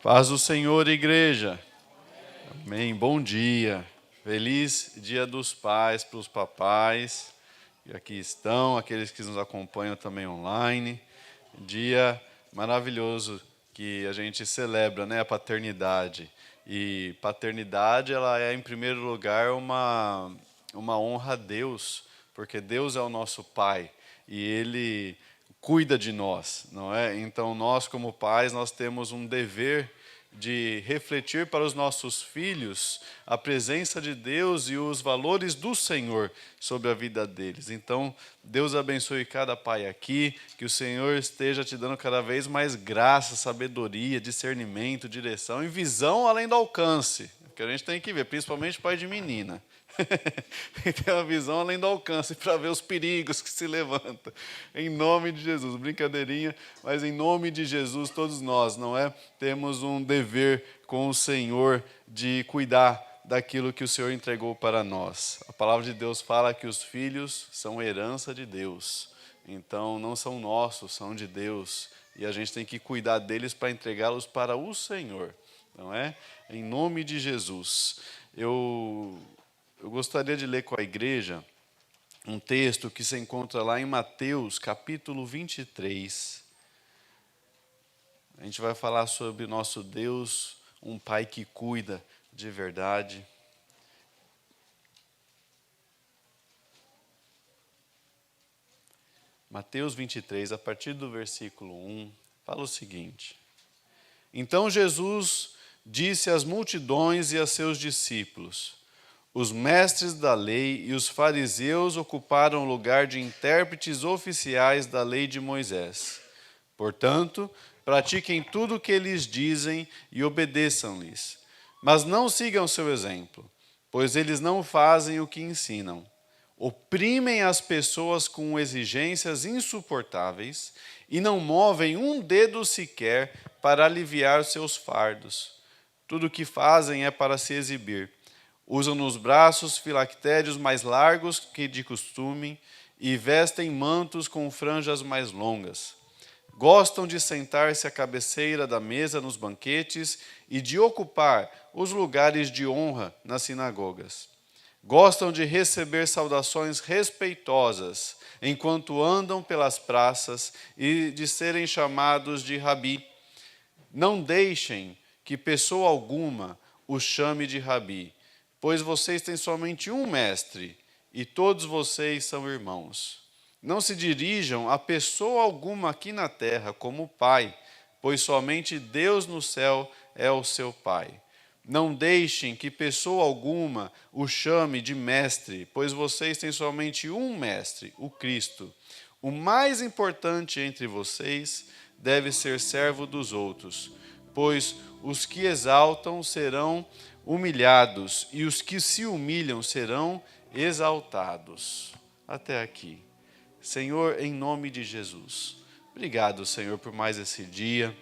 Paz do Senhor, igreja. Amém. Bom dia. Feliz Dia dos Pais para os papais que aqui estão, aqueles que nos acompanham também online. Dia maravilhoso que a gente celebra, né, a paternidade. E paternidade, ela é, em primeiro lugar, uma honra a Deus, porque Deus é o nosso Pai e Ele cuida de nós, não é? Então, nós como pais, nós temos um dever de refletir para os nossos filhos a presença de Deus e os valores do Senhor sobre a vida deles. Então, Deus abençoe cada pai aqui, que o Senhor esteja te dando cada vez mais graça, sabedoria, discernimento, direção e visão além do alcance, que a gente tem que ver, principalmente pai de menina. Tem que ter uma visão além do alcance para ver os perigos que se levantam. Em nome de Jesus, brincadeirinha, mas em nome de Jesus, todos nós, não é? Temos um dever com o Senhor de cuidar daquilo que o Senhor entregou para nós. A palavra de Deus fala que os filhos são herança de Deus. Então, não são nossos, são de Deus. E a gente tem que cuidar deles para entregá-los para o Senhor, não é? Em nome de Jesus. Eu gostaria de ler com a igreja um texto que se encontra lá em Mateus, capítulo 23. A gente vai falar sobre nosso Deus, um Pai que cuida de verdade. Mateus 23, a partir do versículo 1, fala o seguinte: Então Jesus disse às multidões e a seus discípulos: Os mestres da lei e os fariseus ocuparam o lugar de intérpretes oficiais da lei de Moisés. Portanto, pratiquem tudo o que eles dizem e obedeçam-lhes. Mas não sigam seu exemplo, pois eles não fazem o que ensinam. Oprimem as pessoas com exigências insuportáveis e não movem um dedo sequer para aliviar seus fardos. Tudo o que fazem é para se exibir. Usam nos braços filactérios mais largos que de costume e vestem mantos com franjas mais longas. Gostam de sentar-se à cabeceira da mesa nos banquetes e de ocupar os lugares de honra nas sinagogas. Gostam de receber saudações respeitosas enquanto andam pelas praças e de serem chamados de rabi. Não deixem que pessoa alguma os chame de rabi, pois vocês têm somente um mestre, e todos vocês são irmãos. Não se dirijam a pessoa alguma aqui na terra como pai, pois somente Deus no céu é o seu pai. Não deixem que pessoa alguma o chame de mestre, pois vocês têm somente um mestre, o Cristo. O mais importante entre vocês deve ser servo dos outros, pois os que exaltam serão humilhados e os que se humilham serão exaltados. Até aqui. Senhor, em nome de Jesus, obrigado, Senhor, por mais esse dia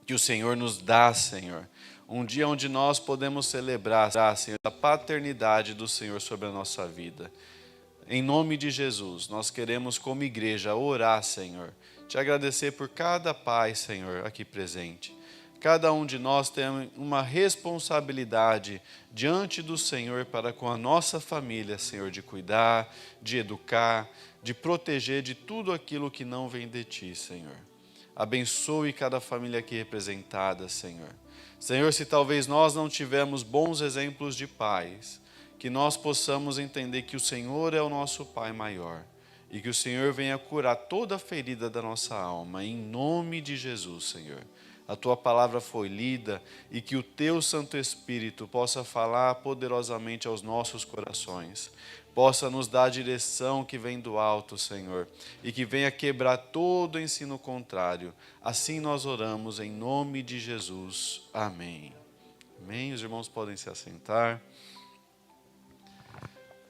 que o Senhor nos dá, Senhor. Um dia onde nós podemos celebrar, Senhor, a paternidade do Senhor sobre a nossa vida. Em nome de Jesus, nós queremos como igreja orar, Senhor, te agradecer por cada pai, Senhor, aqui presente. Cada um de nós tem uma responsabilidade diante do Senhor para com a nossa família, Senhor, de cuidar, de educar, de proteger de tudo aquilo que não vem de Ti, Senhor. Abençoe cada família aqui representada, Senhor. Senhor, se talvez nós não tivemos bons exemplos de pais, que nós possamos entender que o Senhor é o nosso Pai maior e que o Senhor venha curar toda a ferida da nossa alma, em nome de Jesus, Senhor. A Tua palavra foi lida e que o Teu Santo Espírito possa falar poderosamente aos nossos corações, possa nos dar a direção que vem do alto, Senhor, e que venha quebrar todo ensino contrário. Assim nós oramos em nome de Jesus. Amém. Amém. Os irmãos podem se assentar.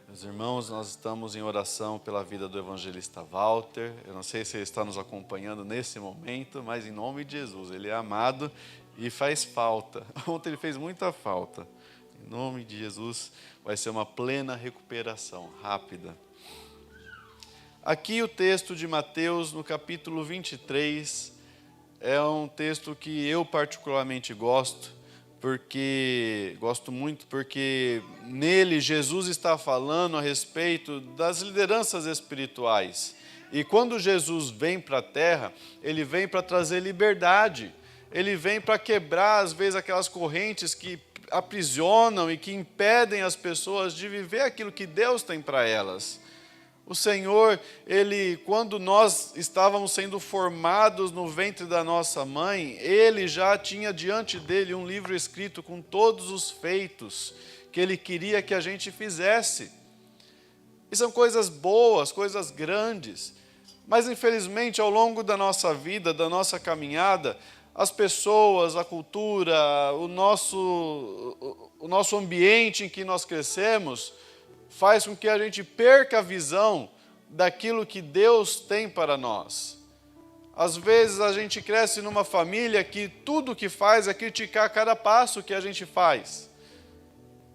Meus irmãos, nós estamos em oração pela vida do evangelista Walter. Eu não sei se ele está nos acompanhando nesse momento, mas em nome de Jesus, ele é amado e faz falta. Ontem ele fez muita falta. Em nome de Jesus, vai ser uma plena recuperação, rápida. Aqui o texto de Mateus, no capítulo 23, é um texto que eu particularmente gosto muito, porque nele Jesus está falando a respeito das lideranças espirituais. E quando Jesus vem para a terra, ele vem para trazer liberdade. Ele vem para quebrar, às vezes, aquelas correntes que aprisionam e que impedem as pessoas de viver aquilo que Deus tem para elas. O Senhor, quando nós estávamos sendo formados no ventre da nossa mãe, Ele já tinha diante dele um livro escrito com todos os feitos que Ele queria que a gente fizesse. E são coisas boas, coisas grandes. Mas, infelizmente, ao longo da nossa vida, da nossa caminhada, as pessoas, a cultura, o nosso ambiente em que nós crescemos, faz com que a gente perca a visão daquilo que Deus tem para nós. Às vezes a gente cresce numa família que tudo que faz é criticar cada passo que a gente faz.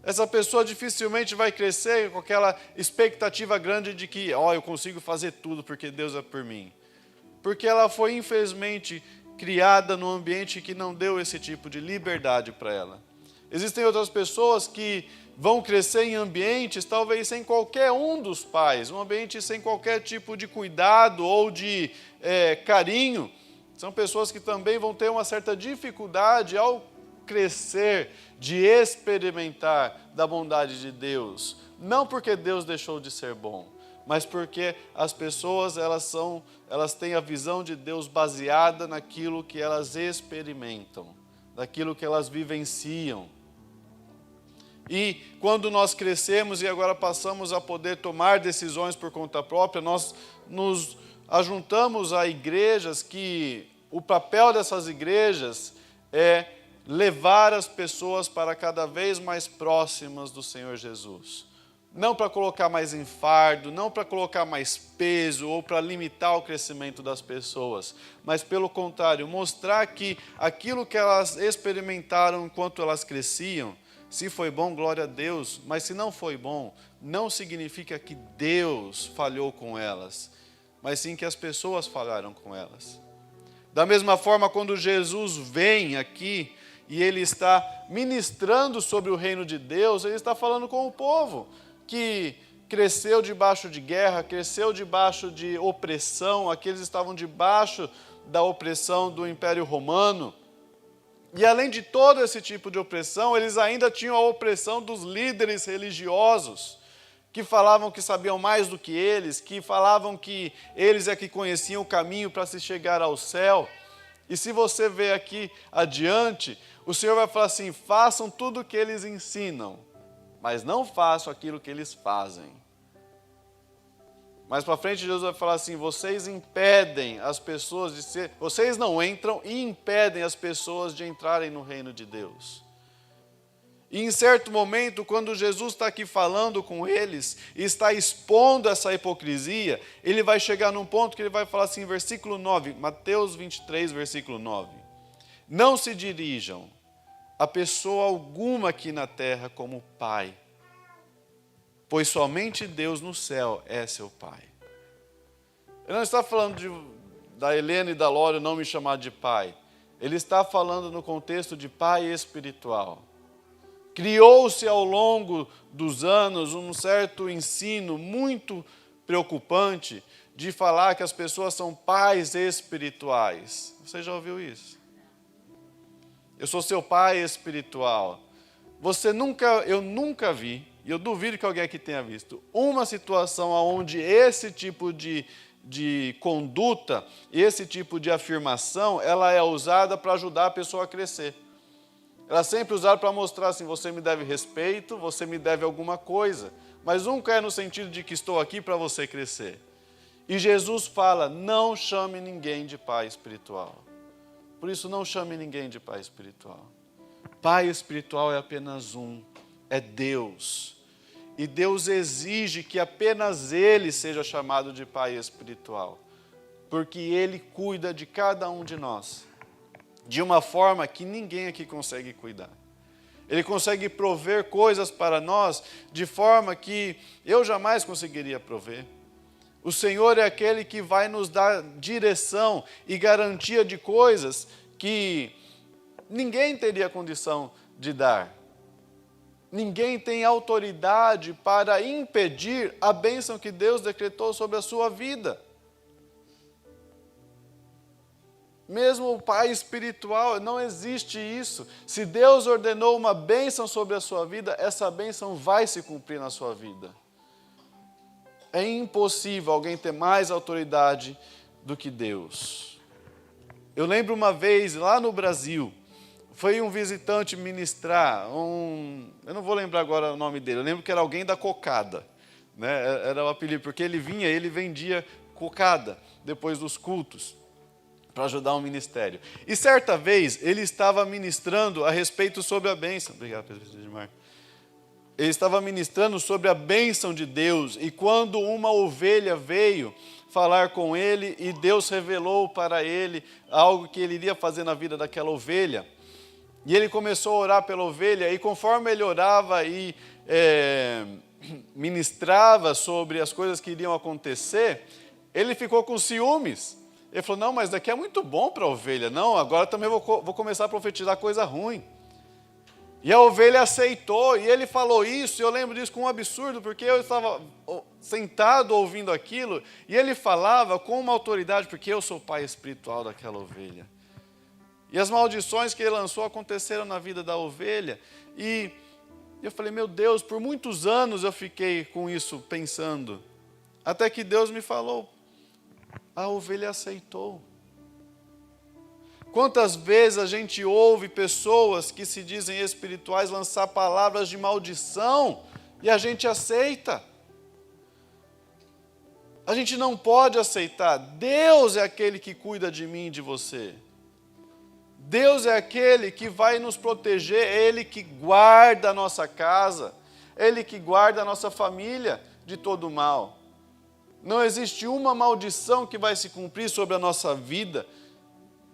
Essa pessoa dificilmente vai crescer com aquela expectativa grande de que, eu consigo fazer tudo porque Deus é por mim. Porque ela foi, infelizmente, criada num ambiente que não deu esse tipo de liberdade para ela. Existem outras pessoas que vão crescer em ambientes talvez sem qualquer um dos pais, um ambiente sem qualquer tipo de cuidado ou de carinho. São pessoas que também vão ter uma certa dificuldade ao crescer, de experimentar da bondade de Deus. Não porque Deus deixou de ser bom, mas porque as pessoas elas têm a visão de Deus baseada naquilo que elas experimentam, naquilo que elas vivenciam. E quando nós crescemos e agora passamos a poder tomar decisões por conta própria, nós nos ajuntamos a igrejas que o papel dessas igrejas é levar as pessoas para cada vez mais próximas do Senhor Jesus. Não para colocar mais em fardo, não para colocar mais peso ou para limitar o crescimento das pessoas, mas pelo contrário, mostrar que aquilo que elas experimentaram enquanto elas cresciam, se foi bom, glória a Deus, mas se não foi bom, não significa que Deus falhou com elas, mas sim que as pessoas falharam com elas. Da mesma forma, quando Jesus vem aqui e Ele está ministrando sobre o reino de Deus, Ele está falando com o povo que cresceu debaixo de guerra, cresceu debaixo de opressão, aqueles estavam debaixo da opressão do Império Romano. E além de todo esse tipo de opressão, eles ainda tinham a opressão dos líderes religiosos, que falavam que sabiam mais do que eles, que falavam que eles é que conheciam o caminho para se chegar ao céu. E se você ver aqui adiante, o Senhor vai falar assim, façam tudo o que eles ensinam, mas não façam aquilo que eles fazem. Mais para frente, Jesus vai falar assim, vocês impedem as pessoas de ser... Vocês não entram e impedem as pessoas de entrarem no reino de Deus. E em certo momento, quando Jesus está aqui falando com eles e está expondo essa hipocrisia, ele vai chegar num ponto que ele vai falar assim, versículo 9, Mateus 23, versículo 9. Não se dirijam a pessoa alguma aqui na terra como pai, pois somente Deus no céu é seu pai. Ele não está falando da Helena e da Lória não me chamar de pai. Ele está falando no contexto de pai espiritual. Criou-se ao longo dos anos um certo ensino muito preocupante de falar que as pessoas são pais espirituais. Você já ouviu isso? Eu sou seu pai espiritual. Eu nunca vi, e eu duvido que alguém aqui tenha visto, uma situação onde esse tipo de conduta, esse tipo de afirmação, ela é usada para ajudar a pessoa a crescer. Ela é sempre usada para mostrar assim, você me deve respeito, você me deve alguma coisa, mas nunca é no sentido de que estou aqui para você crescer. E Jesus fala, não chame ninguém de pai espiritual. Por isso, não chame ninguém de pai espiritual. Pai espiritual é apenas um, é Deus. E Deus exige que apenas Ele seja chamado de pai espiritual, porque Ele cuida de cada um de nós, de uma forma que ninguém aqui consegue cuidar. Ele consegue prover coisas para nós de forma que eu jamais conseguiria prover. O Senhor é aquele que vai nos dar direção e garantia de coisas que ninguém teria condição de dar. Ninguém tem autoridade para impedir a bênção que Deus decretou sobre a sua vida. Mesmo o pai espiritual, não existe isso. Se Deus ordenou uma bênção sobre a sua vida, essa bênção vai se cumprir na sua vida. É impossível alguém ter mais autoridade do que Deus. Eu lembro uma vez, lá no Brasil, foi um visitante ministrar, eu não vou lembrar agora o nome dele, eu lembro que era alguém da cocada, né? Era o apelido, porque ele vendia cocada depois dos cultos, para ajudar o ministério. E certa vez, ele estava ministrando a respeito sobre a bênção. Obrigado, presbítero Edmar. Ele estava ministrando sobre a bênção de Deus, e quando uma ovelha veio falar com ele, e Deus revelou para ele algo que ele iria fazer na vida daquela ovelha, e ele começou a orar pela ovelha, e conforme ele orava e ministrava sobre as coisas que iriam acontecer, ele ficou com ciúmes. Ele falou, não, mas daqui é muito bom para a ovelha. Não, agora também vou começar a profetizar coisa ruim. E a ovelha aceitou, e ele falou isso, e eu lembro disso com um absurdo, porque eu estava sentado ouvindo aquilo, e ele falava com uma autoridade, porque eu sou o pai espiritual daquela ovelha. E as maldições que ele lançou aconteceram na vida da ovelha. E eu falei, meu Deus, por muitos anos eu fiquei com isso pensando. Até que Deus me falou, a ovelha aceitou. Quantas vezes a gente ouve pessoas que se dizem espirituais lançar palavras de maldição e a gente aceita? A gente não pode aceitar. Deus é aquele que cuida de mim e de você. Deus é aquele que vai nos proteger, é Ele que guarda a nossa casa, é Ele que guarda a nossa família de todo mal. Não existe uma maldição que vai se cumprir sobre a nossa vida,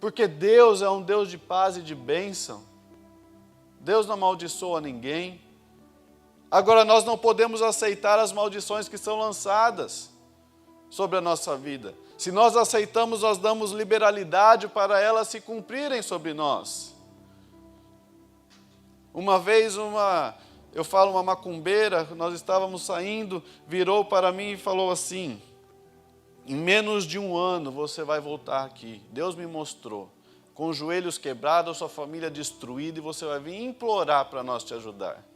porque Deus é um Deus de paz e de bênção. Deus não amaldiçoa ninguém. Agora, nós não podemos aceitar as maldições que são lançadas sobre a nossa vida. Se nós aceitamos, nós damos liberalidade para elas se cumprirem sobre nós. Uma vez, uma macumbeira, nós estávamos saindo, virou para mim e falou assim, em menos de 1 ano você vai voltar aqui. Deus me mostrou, com os joelhos quebrados, sua família destruída, e você vai vir implorar para nós te ajudar.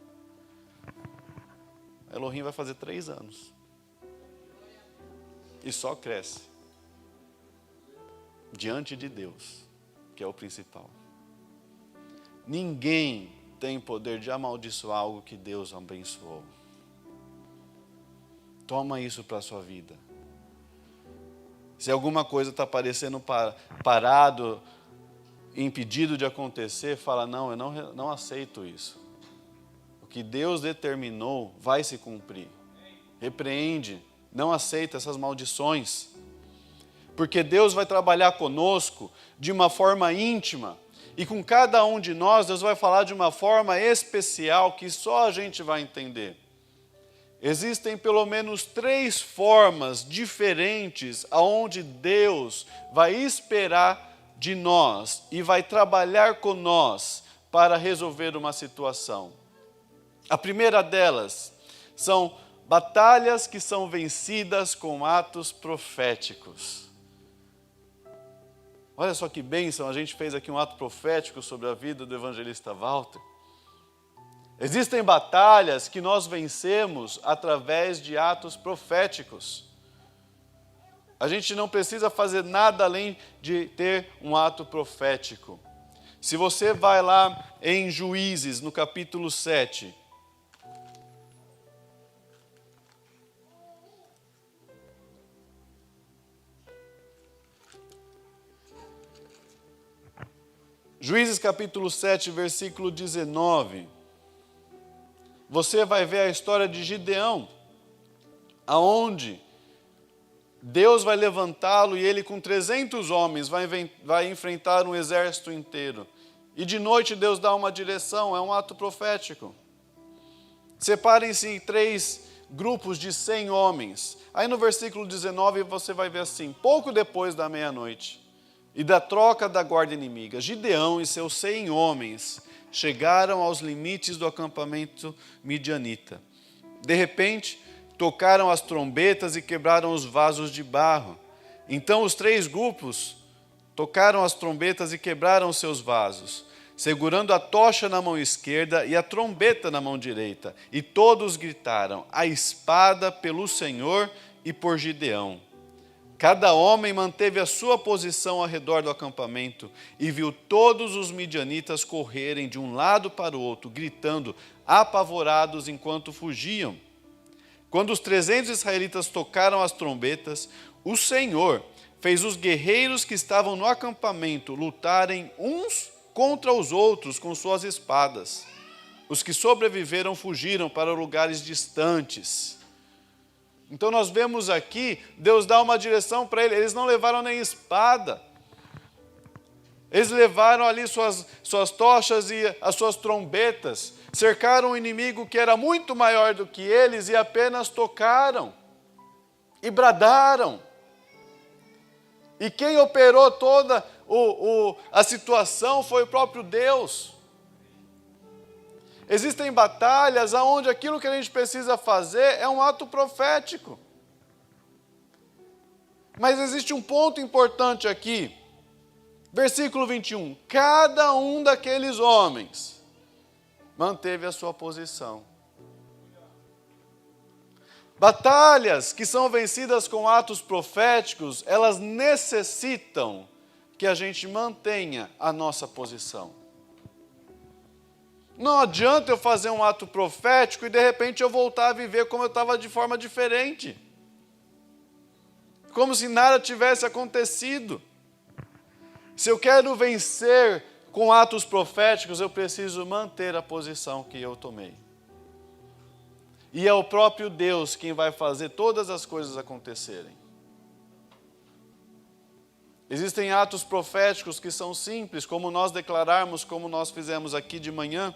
A Elohim vai fazer 3 anos. E só cresce. Diante de Deus, que é o principal. Ninguém tem poder de amaldiçoar algo que Deus abençoou. Toma isso para a sua vida. Se alguma coisa está parecendo parado, impedido de acontecer, fala, não, eu não aceito isso. O que Deus determinou vai se cumprir. Repreende, não aceita essas maldições. Porque Deus vai trabalhar conosco de uma forma íntima. E com cada um de nós, Deus vai falar de uma forma especial que só a gente vai entender. Existem pelo menos 3 formas diferentes aonde Deus vai esperar de nós e vai trabalhar com nós para resolver uma situação. A primeira delas são batalhas que são vencidas com atos proféticos. Olha só que bênção, a gente fez aqui um ato profético sobre a vida do evangelista Walter. Existem batalhas que nós vencemos através de atos proféticos. A gente não precisa fazer nada além de ter um ato profético. Se você vai lá em Juízes, no capítulo 7, Juízes capítulo 7, versículo 19, você vai ver a história de Gideão, aonde Deus vai levantá-lo e ele com 300 homens vai enfrentar um exército inteiro. E de noite Deus dá uma direção, é um ato profético. Separem-se em 3 grupos de 100 homens. Aí no versículo 19 você vai ver assim: pouco depois da meia-noite e da troca da guarda inimiga, Gideão e seus 100 homens chegaram aos limites do acampamento midianita. De repente, tocaram as trombetas e quebraram os vasos de barro. Então os 3 grupos tocaram as trombetas e quebraram os seus vasos, segurando a tocha na mão esquerda e a trombeta na mão direita. E todos gritaram: a espada pelo Senhor e por Gideão. Cada homem manteve a sua posição ao redor do acampamento e viu todos os midianitas correrem de um lado para o outro, gritando, apavorados enquanto fugiam. Quando os 300 israelitas tocaram as trombetas, o Senhor fez os guerreiros que estavam no acampamento lutarem uns contra os outros com suas espadas. Os que sobreviveram fugiram para lugares distantes. Então nós vemos aqui, Deus dá uma direção para eles. Eles não levaram nem espada. Eles levaram ali suas tochas e as suas trombetas. Cercaram um inimigo que era muito maior do que eles e apenas tocaram. E bradaram. E quem operou toda a situação foi o próprio Deus. Existem batalhas onde aquilo que a gente precisa fazer é um ato profético. Mas existe um ponto importante aqui. Versículo 21. Cada um daqueles homens manteve a sua posição. Batalhas que são vencidas com atos proféticos, elas necessitam que a gente mantenha a nossa posição. Não adianta eu fazer um ato profético e de repente eu voltar a viver como eu estava de forma diferente. Como se nada tivesse acontecido. Se eu quero vencer com atos proféticos, eu preciso manter a posição que eu tomei. E é o próprio Deus quem vai fazer todas as coisas acontecerem. Existem atos proféticos que são simples, como nós declararmos, como nós fizemos aqui de manhã,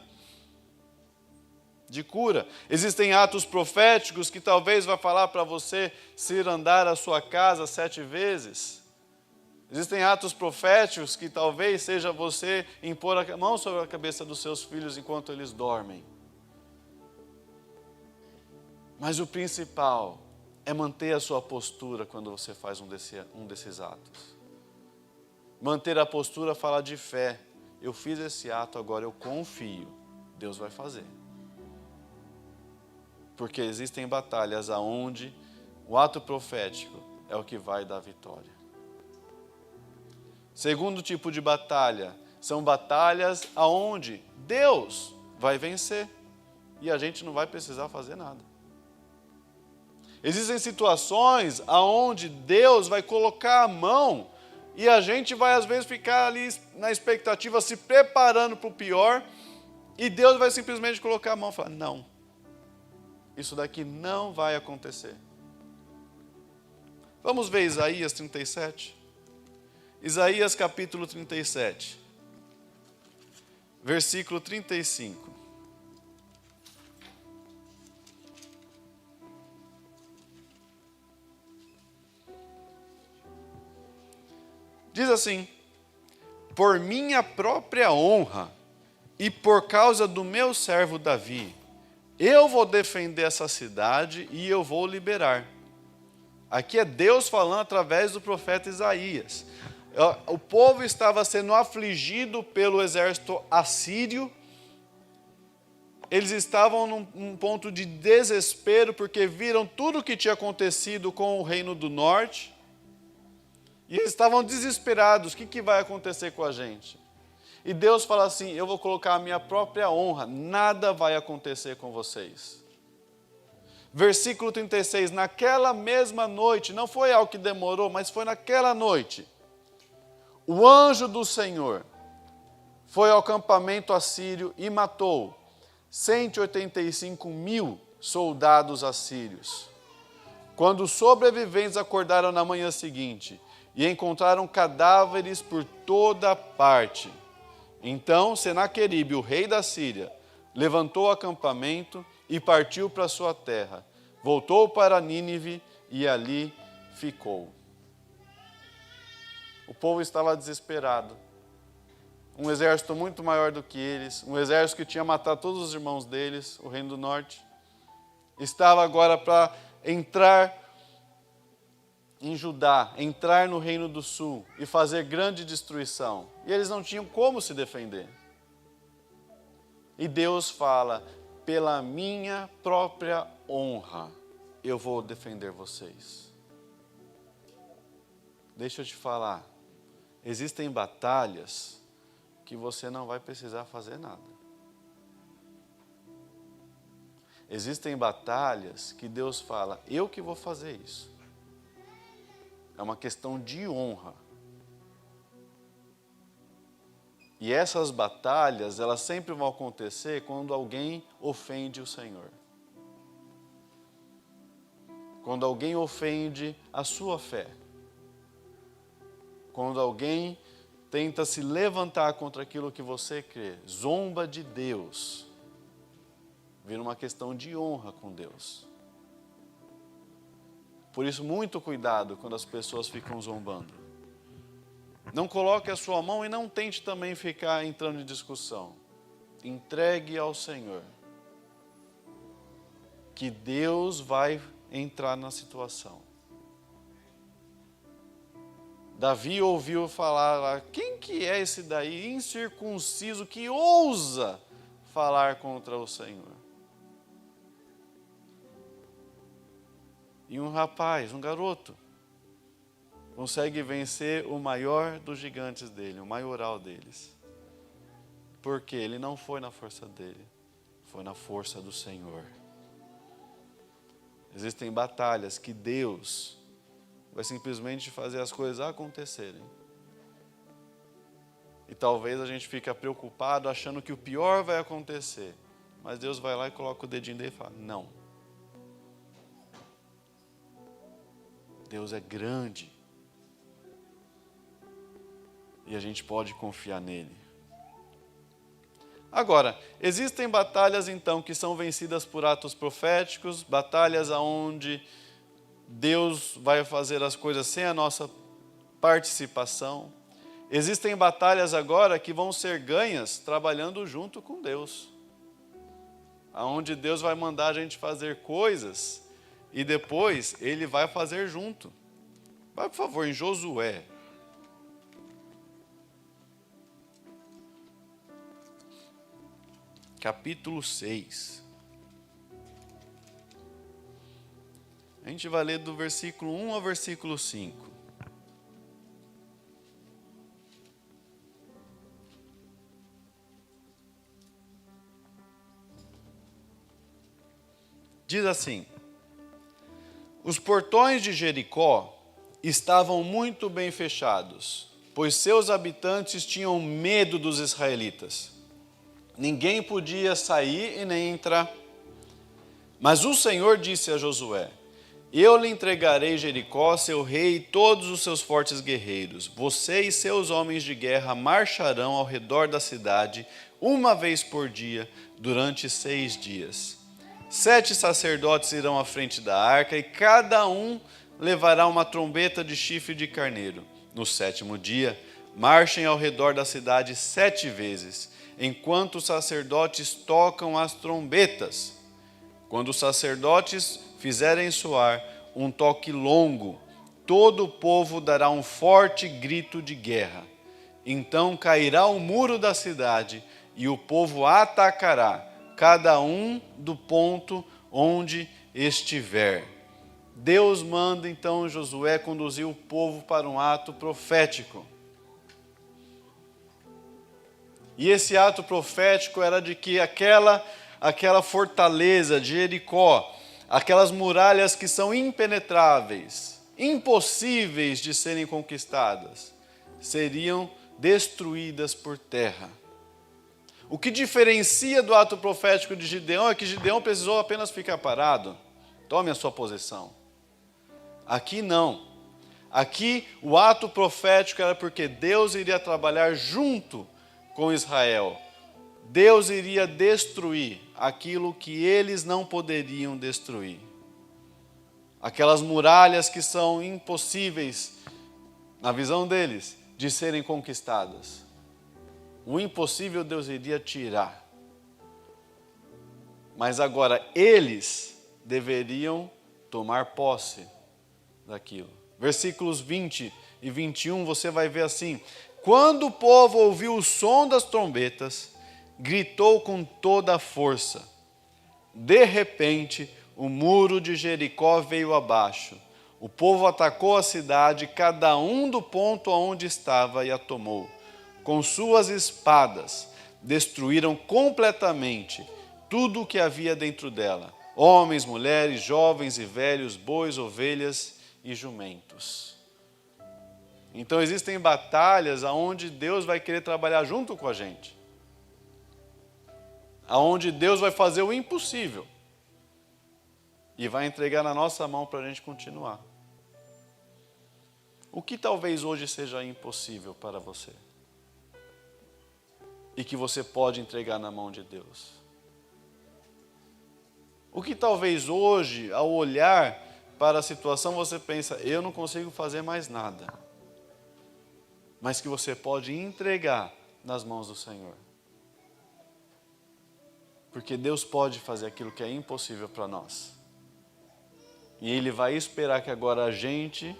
de cura. Existem atos proféticos que talvez vai falar para você se ir andar a sua casa 7 vezes. Existem atos proféticos que talvez seja você impor a mão sobre a cabeça dos seus filhos enquanto eles dormem. Mas o principal é manter a sua postura quando você faz um desses atos. Manter a postura fala de fé. Eu fiz esse ato, agora eu confio. Deus vai fazer. Porque existem batalhas onde o ato profético é o que vai dar vitória. Segundo tipo de batalha, são batalhas onde Deus vai vencer e a gente não vai precisar fazer nada. Existem situações onde Deus vai colocar a mão e a gente vai às vezes ficar ali na expectativa, se preparando para o pior, e Deus vai simplesmente colocar a mão e falar: não, isso daqui não vai acontecer. Vamos ver Isaías 37. Isaías capítulo 37, versículo 35. Diz assim: por minha própria honra e por causa do meu servo Davi, eu vou defender essa cidade e eu vou liberar. Aqui é Deus falando através do profeta Isaías. O povo estava sendo afligido pelo exército assírio. Eles estavam num ponto de desespero porque viram tudo o que tinha acontecido com o reino do norte. E eles estavam desesperados. O que vai acontecer com a gente? E Deus fala assim: eu vou colocar a minha própria honra. Nada vai acontecer com vocês. Versículo 36. Naquela mesma noite, não foi algo que demorou, mas foi naquela noite, o anjo do Senhor foi ao acampamento assírio e matou 185.000 soldados assírios. Quando os sobreviventes acordaram na manhã seguinte e encontraram cadáveres por toda parte, então Senaqueribe, o rei da Síria, levantou o acampamento e partiu para sua terra. Voltou para Nínive e ali ficou. O povo estava desesperado. Um exército muito maior do que eles, um exército que tinha matado todos os irmãos deles, o reino do norte, estava agora para entrar em Judá, entrar no reino do sul e fazer grande destruição. E eles não tinham como se defender. E Deus fala: pela minha própria honra, eu vou defender vocês. Deixa eu te falar, existem batalhas que você não vai precisar fazer nada. Existem batalhas que Deus fala: eu que vou fazer isso. É uma questão de honra. E essas batalhas, elas sempre vão acontecer quando alguém ofende o Senhor. Quando alguém ofende a sua fé. Quando alguém tenta se levantar contra aquilo que você crê, zomba de Deus, vira uma questão de honra com Deus. Por isso, muito cuidado quando as pessoas ficam zombando. Não coloque a sua mão e não tente também ficar entrando em discussão. Entregue ao Senhor, que Deus vai entrar na situação. Davi ouviu falar lá: quem que é esse daí incircunciso que ousa falar contra o Senhor? E um rapaz, um garoto, consegue vencer o maior dos gigantes dele, o maioral deles. Porque ele não foi na força dele, foi na força do Senhor. Existem batalhas que Deus vai simplesmente fazer as coisas acontecerem. E talvez a gente fique preocupado achando que o pior vai acontecer. Mas Deus vai lá e coloca o dedinho dele e fala: não. Deus é grande. E a gente pode confiar nele. Agora, existem batalhas então que são vencidas por atos proféticos, batalhas onde Deus vai fazer as coisas sem a nossa participação. Existem batalhas agora que vão ser ganhas trabalhando junto com Deus. Onde Deus vai mandar a gente fazer coisas e depois Ele vai fazer junto. Vai, por favor, em Josué. Capítulo 6. A gente vai ler do versículo 1 ao versículo 5. Diz assim: os portões de Jericó estavam muito bem fechados, pois seus habitantes tinham medo dos israelitas. Ninguém podia sair e nem entrar. Mas o Senhor disse a Josué: eu lhe entregarei Jericó, seu rei e todos os seus fortes guerreiros. Você e seus homens de guerra marcharão ao redor da cidade uma vez por dia, durante 6 dias. 7 sacerdotes irão à frente da arca e cada um levará uma trombeta de chifre de carneiro. No 7º dia, marchem ao redor da cidade 7 vezes, enquanto os sacerdotes tocam as trombetas. Quando os sacerdotes fizerem soar um toque longo, todo o povo dará um forte grito de guerra. Então cairá o muro da cidade e o povo atacará, cada um do ponto onde estiver. Deus manda então Josué conduzir o povo para um ato profético. E esse ato profético era de que aquela fortaleza de Jericó, aquelas muralhas que são impenetráveis, impossíveis de serem conquistadas, seriam destruídas por terra. O que diferencia do ato profético de Gideão é que Gideão precisou apenas ficar parado. Tome a sua posição. Aqui não. Aqui o ato profético era porque Deus iria trabalhar junto com Israel. Deus iria destruir aquilo que eles não poderiam destruir. aquelas muralhas que são impossíveis, na visão deles, de serem conquistadas. O impossível Deus iria tirar. Mas agora eles deveriam tomar posse daquilo. Versículos 20 e 21, você vai ver assim: quando o povo ouviu o som das trombetas, gritou com toda a força. De repente, o muro de Jericó veio abaixo. O povo atacou a cidade, cada um do ponto onde estava, e a tomou. Com suas espadas, destruíram completamente tudo o que havia dentro dela: homens, mulheres, jovens e velhos, bois, ovelhas e jumentos. Então existem batalhas onde Deus vai querer trabalhar junto com a gente. Onde Deus vai fazer o impossível. E vai entregar na nossa mão para a gente continuar. O que talvez hoje seja impossível para você? E que você pode entregar na mão de Deus? O que talvez hoje, ao olhar para a situação, você pensa: eu não consigo fazer mais nada. Mas que você pode entregar nas mãos do Senhor. Porque Deus pode fazer aquilo que é impossível para nós. E Ele vai esperar que agora a gente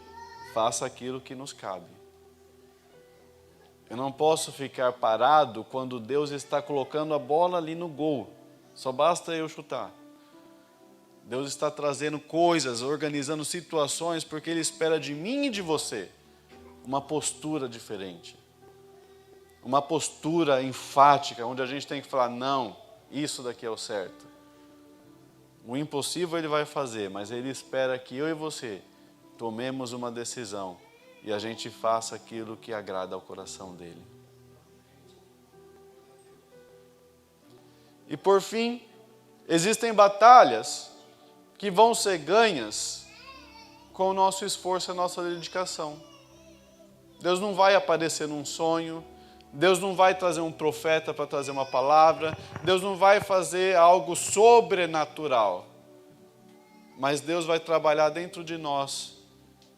faça aquilo que nos cabe. Eu não posso ficar parado quando Deus está colocando a bola ali no gol. Só basta eu chutar. Deus está trazendo coisas, organizando situações, porque Ele espera de mim e de você uma postura diferente. Uma postura enfática, onde a gente tem que falar: não, isso daqui é o certo. O impossível Ele vai fazer, mas Ele espera que eu e você tomemos uma decisão e a gente faça aquilo que agrada ao coração dEle. E por fim, existem batalhas que vão ser ganhas com o nosso esforço e a nossa dedicação. Deus não vai aparecer num sonho, Deus não vai trazer um profeta para trazer uma palavra, Deus não vai fazer algo sobrenatural. Mas Deus vai trabalhar dentro de nós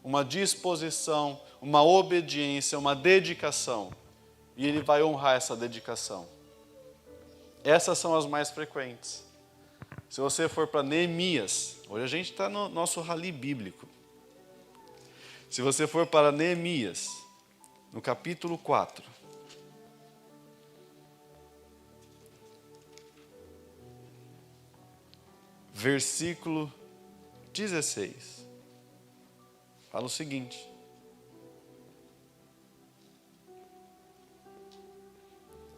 uma disposição, uma obediência, uma dedicação. E Ele vai honrar essa dedicação. Essas são as mais frequentes. Se você for para Neemias, hoje a gente está no nosso rally bíblico. Se você for para Neemias, no capítulo 4, versículo 16, fala o seguinte: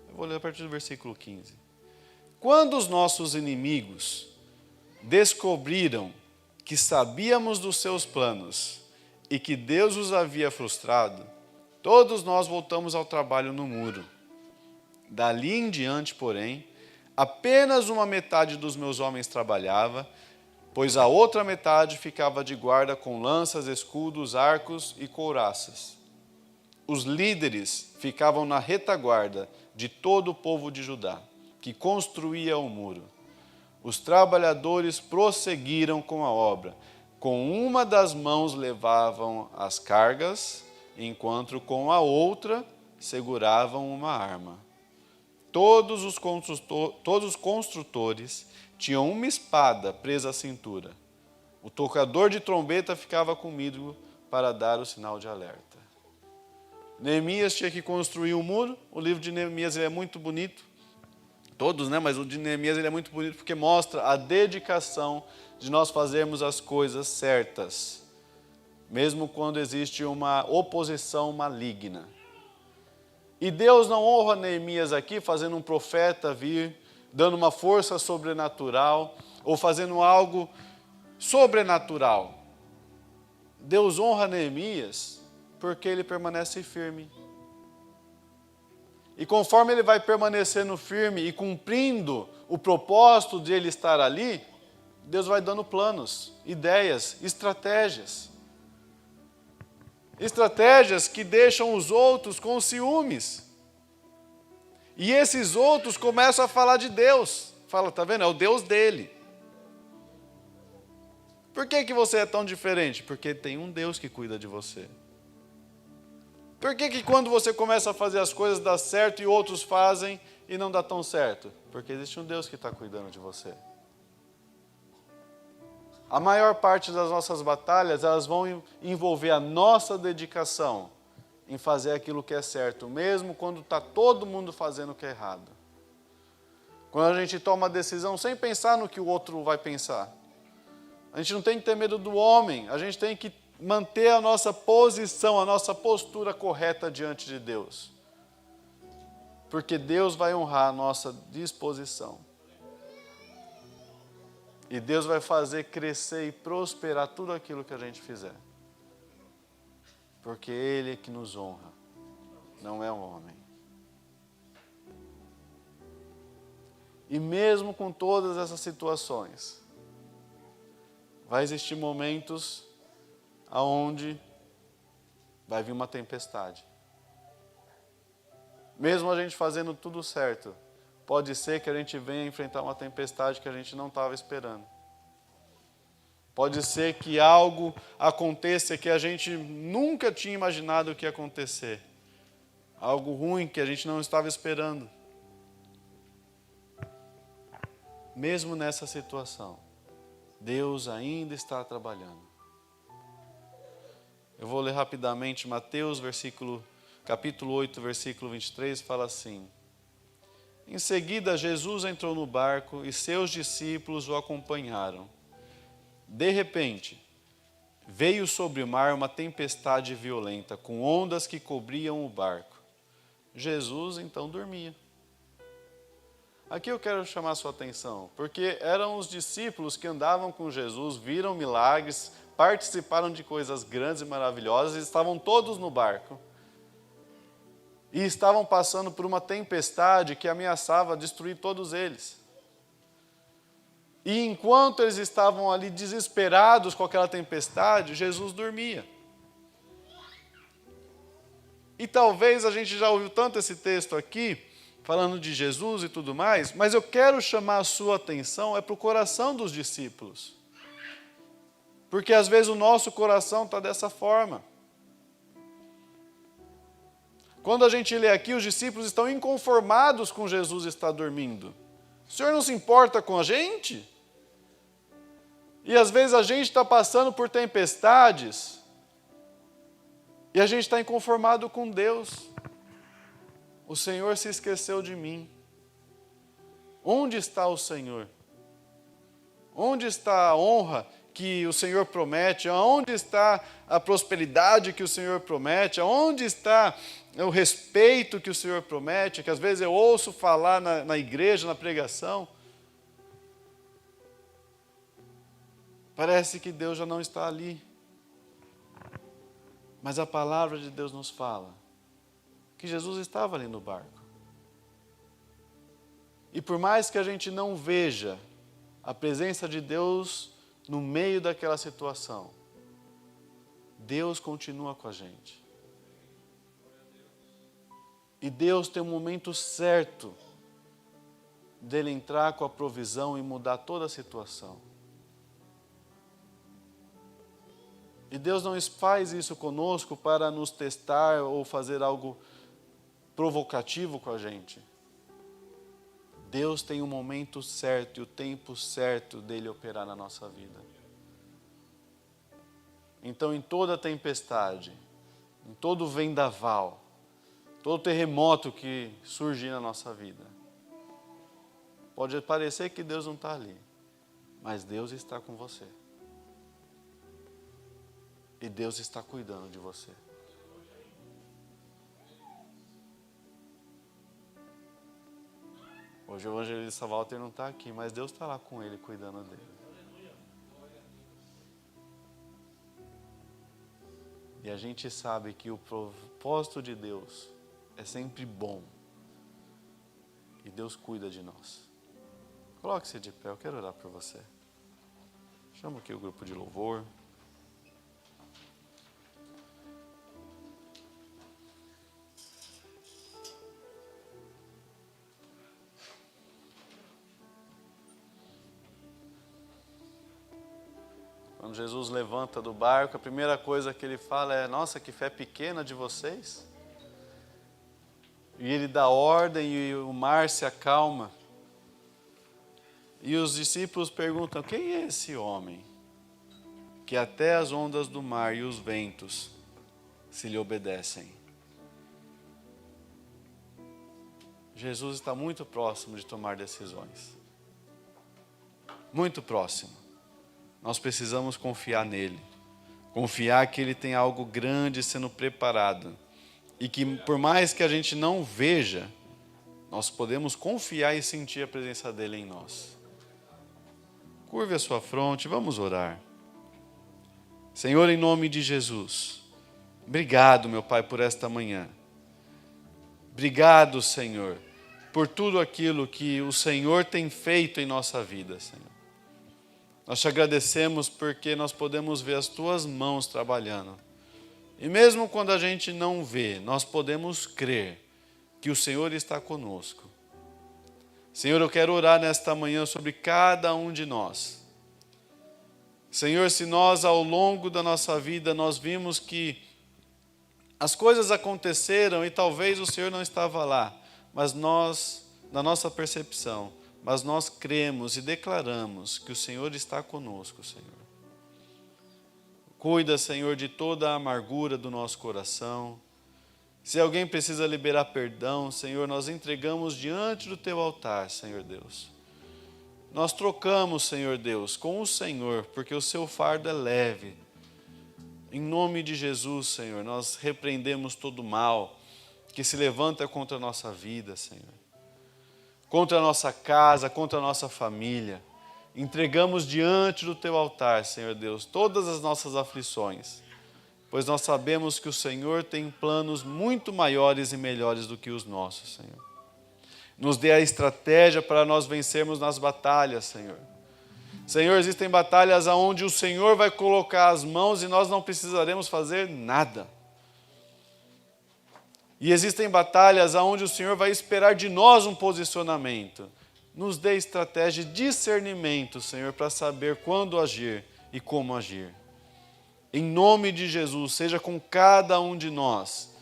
eu vou ler a partir do versículo 15. Quando os nossos inimigos descobriram que sabíamos dos seus planos e que Deus os havia frustrado, todos nós voltamos ao trabalho no muro. Dali em diante, porém, apenas uma metade dos meus homens trabalhava, pois a outra metade ficava de guarda com lanças, escudos, arcos e couraças. Os líderes ficavam na retaguarda de todo o povo de Judá, que construía o muro. Os trabalhadores prosseguiram com a obra. Com uma das mãos levavam as cargas, enquanto com a outra seguravam uma arma. Todos os construtores tinham uma espada presa à cintura. O tocador de trombeta ficava comigo para dar o sinal de alerta. Neemias tinha que construir um muro. O livro de Neemias é muito bonito. Todos, né? Mas o de Neemias ele é muito bonito porque mostra a dedicação de nós fazermos as coisas certas, mesmo quando existe uma oposição maligna. E Deus não honra Neemias aqui fazendo um profeta vir, dando uma força sobrenatural, ou fazendo algo sobrenatural. Deus honra Neemias porque ele permanece firme. E conforme ele vai permanecendo firme e cumprindo o propósito de ele estar ali, Deus vai dando planos, ideias, estratégias. Estratégias que deixam os outros com ciúmes. E esses outros começam a falar de Deus. Fala, tá vendo? É o Deus dele. Por que você é tão diferente? Porque tem um Deus que cuida de você. Por que quando você começa a fazer as coisas dá certo e outros fazem e não dá tão certo? Porque existe um Deus que está cuidando de você. A maior parte das nossas batalhas, elas vão envolver a nossa dedicação em fazer aquilo que é certo, mesmo quando está todo mundo fazendo o que é errado. Quando a gente toma a decisão sem pensar no que o outro vai pensar. A gente não tem que ter medo do homem, a gente tem que manter a nossa posição, a nossa postura correta diante de Deus. Porque Deus vai honrar a nossa disposição. E Deus vai fazer crescer e prosperar tudo aquilo que a gente fizer. Porque Ele é que nos honra, não é um homem. E mesmo com todas essas situações, vai existir momentos onde vai vir uma tempestade. Mesmo a gente fazendo tudo certo, pode ser que a gente venha enfrentar uma tempestade que a gente não estava esperando. Pode ser que algo aconteça que a gente nunca tinha imaginado que ia acontecer. Algo ruim que a gente não estava esperando. Mesmo nessa situação, Deus ainda está trabalhando. Eu vou ler rapidamente Mateus, capítulo 8, versículo 23, fala assim: Em seguida, Jesus entrou no barco e seus discípulos o acompanharam. De repente, veio sobre o mar uma tempestade violenta, com ondas que cobriam o barco. Jesus então dormia. Aqui eu quero chamar a sua atenção, porque eram os discípulos que andavam com Jesus, viram milagres, participaram de coisas grandes e maravilhosas, e estavam todos no barco. E estavam passando por uma tempestade que ameaçava destruir todos eles. E enquanto eles estavam ali desesperados com aquela tempestade, Jesus dormia. E talvez a gente já ouviu tanto esse texto aqui, falando de Jesus e tudo mais, mas eu quero chamar a sua atenção para o coração dos discípulos. Porque às vezes o nosso coração está dessa forma. Quando a gente lê aqui, os discípulos estão inconformados com Jesus estar dormindo. O Senhor não se importa com a gente? E às vezes a gente está passando por tempestades e a gente está inconformado com Deus. O Senhor se esqueceu de mim. Onde está o Senhor? Onde está a honra que o Senhor promete? Onde está a prosperidade que o Senhor promete? Onde está o respeito que o Senhor promete? Que às vezes eu ouço falar na igreja, na pregação. Parece que Deus já não está ali. Mas a palavra de Deus nos fala que Jesus estava ali no barco. E por mais que a gente não veja a presença de Deus no meio daquela situação, Deus continua com a gente. E Deus tem um momento certo dele entrar com a provisão e mudar toda a situação. E Deus não faz isso conosco para nos testar ou fazer algo provocativo com a gente. Deus tem o momento certo e o tempo certo dele operar na nossa vida. Então, em toda tempestade, em todo vendaval, todo terremoto que surgir na nossa vida, pode parecer que Deus não está ali, mas Deus está com você. E Deus está cuidando de você. Hoje o evangelista Walter não está aqui, mas Deus está lá com ele, cuidando dele. E a gente sabe que o propósito de Deus é sempre bom. E Deus cuida de nós. Coloque-se de pé, eu quero orar por você. Chama aqui o grupo de louvor. Quando quando Jesus levanta do barco, a primeira coisa que ele fala é: nossa, que fé pequena de vocês. E ele dá ordem e o mar se acalma. E os discípulos perguntam: quem é esse homem que até as ondas do mar e os ventos se lhe obedecem? Jesus está muito próximo de tomar decisões. Muito próximo. Nós precisamos confiar nele. Confiar que ele tem algo grande sendo preparado. E que por mais que a gente não veja, nós podemos confiar e sentir a presença dele em nós. Curve a sua fronte, vamos orar. Senhor, em nome de Jesus, obrigado, meu Pai, por esta manhã. Obrigado, Senhor, por tudo aquilo que o Senhor tem feito em nossa vida, Senhor. Nós te agradecemos porque nós podemos ver as tuas mãos trabalhando. E mesmo quando a gente não vê, nós podemos crer que o Senhor está conosco. Senhor, eu quero orar nesta manhã sobre cada um de nós. Senhor, se nós ao longo da nossa vida nós vimos que as coisas aconteceram e talvez o Senhor não estava lá, mas nós, na nossa percepção, mas nós cremos e declaramos que o Senhor está conosco, Senhor. Cuida, Senhor, de toda a amargura do nosso coração. Se alguém precisa liberar perdão, Senhor, nós entregamos diante do Teu altar, Senhor Deus. Nós trocamos, Senhor Deus, com o Senhor, porque o Seu fardo é leve. Em nome de Jesus, Senhor, nós repreendemos todo mal que se levanta contra a nossa vida, Senhor. Contra a nossa casa, contra a nossa família. Entregamos diante do Teu altar, Senhor Deus, todas as nossas aflições, pois nós sabemos que o Senhor tem planos muito maiores e melhores do que os nossos, Senhor. Nos dê a estratégia para nós vencermos nas batalhas, Senhor. Senhor, existem batalhas onde o Senhor vai colocar as mãos e nós não precisaremos fazer nada. E existem batalhas onde o Senhor vai esperar de nós um posicionamento. Nos dê estratégia e discernimento, Senhor, para saber quando agir e como agir. Em nome de Jesus, seja com cada um de nós,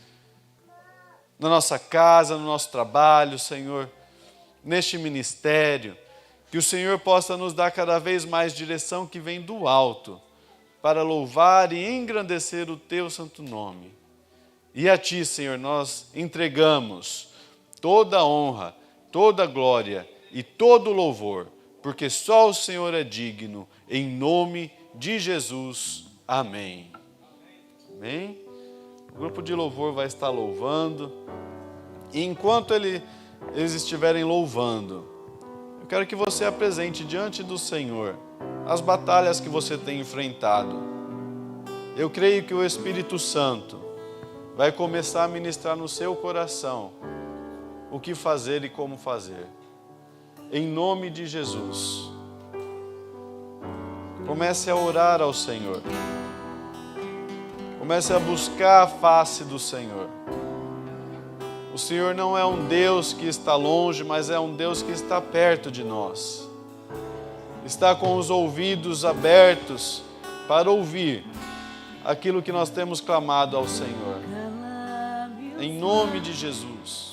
na nossa casa, no nosso trabalho, Senhor, neste ministério, que o Senhor possa nos dar cada vez mais direção que vem do alto, para louvar e engrandecer o Teu santo nome. E a Ti, Senhor, nós entregamos toda a honra, toda a glória e todo o louvor, porque só o Senhor é digno, em nome de Jesus. Amém. Amém? O grupo de louvor vai estar louvando. E enquanto eles estiverem louvando, eu quero que você apresente diante do Senhor as batalhas que você tem enfrentado. Eu creio que o Espírito Santo vai começar a ministrar no seu coração o que fazer e como fazer. Em nome de Jesus. Comece a orar ao Senhor. Comece a buscar a face do Senhor. O Senhor não é um Deus que está longe, mas é um Deus que está perto de nós. Está com os ouvidos abertos para ouvir aquilo que nós temos clamado ao Senhor. Em nome de Jesus.